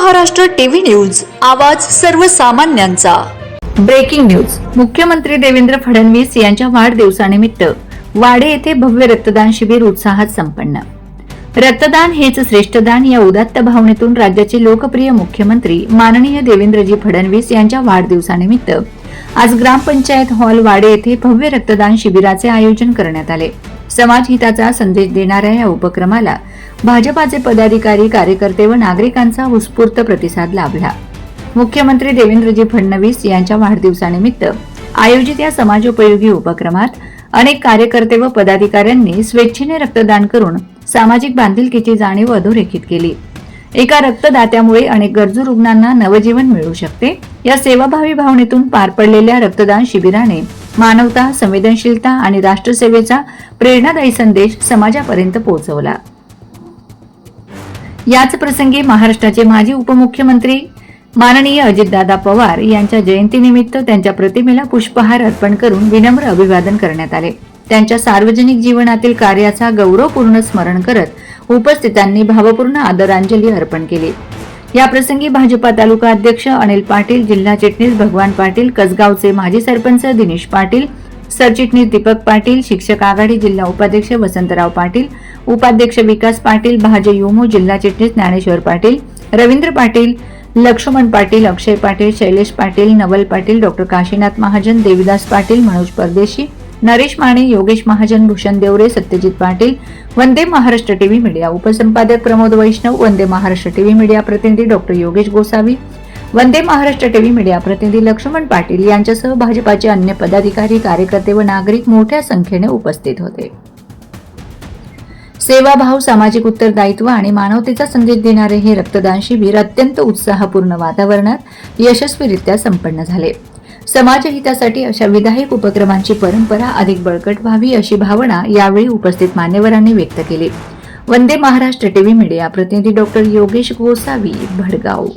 Maharashtra TV news, Awaaz सर्वसामान्यांचा। Breaking news. मुख्यमंत्री देवेंद्र फडणवीस यांच्या वाढदिवसानिमित्त वाडे येथे भव्य रक्तदान शिबिर उत्साहात संपन्न। रक्तदान हेच श्रेष्ठदान या उदात्त भावनेतून राज्याचे लोकप्रिय मुख्यमंत्री माननीय देवेंद्रजी फडणवीस यांच्या वाढदिवसानिमित्त आज ग्रामपंचायत हॉल वाडे येथे भव्य रक्तदान शिबिराचे आयोजन करण्यात आले। समाज हिताचा संदेश देणाऱ्या या उपक्रमाला भाजपाचे पदाधिकारी, कार्यकर्ते व नागरिकांचा उत्स्फूर्त प्रतिसाद लाभला। मुख्यमंत्री देवेंद्रजी फडणवीस यांच्या वाढदिवसानिमित्त आयोजित या समाजोपयोगी उपक्रमात अनेक कार्यकर्ते व पदाधिकाऱ्यांनी स्वेच्छेने रक्तदान करून सामाजिक बांधिलकीची जाणीव अधोरेखित केली। एका रक्तदात्यामुळे अनेक गरजू रुग्णांना नवजीवन मिळू शकते या सेवाभावी भावनेतून पार पडलेल्या रक्तदान शिबिराने मानवता, संवेदनशीलता आणि राष्ट्रसेवेचा प्रेरणादायी संदेश समाजापर्यंत पोहोचवला। याच प्रसंगी महाराष्ट्राचे माजी उपमुख्यमंत्री माननीय अजितदादा पवार यांच्या जयंतीनिमित्त त्यांच्या प्रतिमेला पुष्पहार अर्पण करून विनम्र अभिवादन करण्यात आले। त्यांच्या सार्वजनिक जीवनातील कार्याचा गौरवपूर्ण स्मरण करत उपस्थितांनी भावपूर्ण आदरांजली अर्पण केली। या प्रसंगी भाजपा तालुका अध्यक्ष अनिल पाटील, जिल्हा चिटणीस भगवान पाटील, कसगावचे माजी सरपंच दिनेश पाटील, सरचिटणीस दीपक पाटील, शिक्षक आघाडी जिल्हा उपाध्यक्ष वसंतराव पाटील, उपाध्यक्ष विकास पाटील, भाजप युमो जिल्हा चिटणीस ज्ञानेश्वर पाटील, रवींद्र पाटील, लक्ष्मण पाटील, अक्षय पाटील, शैलेश पाटील, नवल पाटील, डॉक्टर काशीनाथ महाजन, देविदास पाटील, मनोज परदेशी, नरेश माने, योगेश महाजन, भूषण देवरे, सत्यजित पाटील, वंदे महाराष्ट्र टीव्ही मीडिया उपसंपादक प्रमोद वैष्णव, वंदे महाराष्ट्र टीव्ही मीडिया प्रतिनिधी doctor Yogesh Gosavi, Vande Maharashtra TV media प्रतिनिधी लक्ष्मण पाटील यांच्यासह भाजपाचे अन्य पदाधिकारी, कार्यकर्ते व नागरिक मोठ्या संख्येने उपस्थित होते। सेवाभाव, सामाजिक उत्तरदायित्व आणि मानवतेचा संदेश देणारे हे रक्तदान शिबिर अत्यंत उत्साहपूर्ण वातावरणात यशस्वीरित्या संपन्न झाले। समाजहितासाठी अशा विधायक उपक्रमांची परंपरा अधिक बळकट व्हावी अशी भावना यावेळी उपस्थित मान्यवरांनी व्यक्त केली। वंदे महाराष्ट्र टीव्ही मीडिया प्रतिनिधी doctor Yogesh Gosavi, Bhadgaon.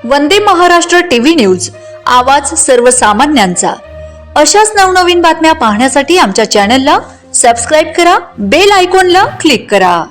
Vande Maharashtra TV news, Awaaz सर्वसामान्यांचा। अशाच नवनवीन बातम्या पाहण्यासाठी आमच्या चॅनलला सबस्क्राइब करा, बेल आयकॉनला क्लिक करा।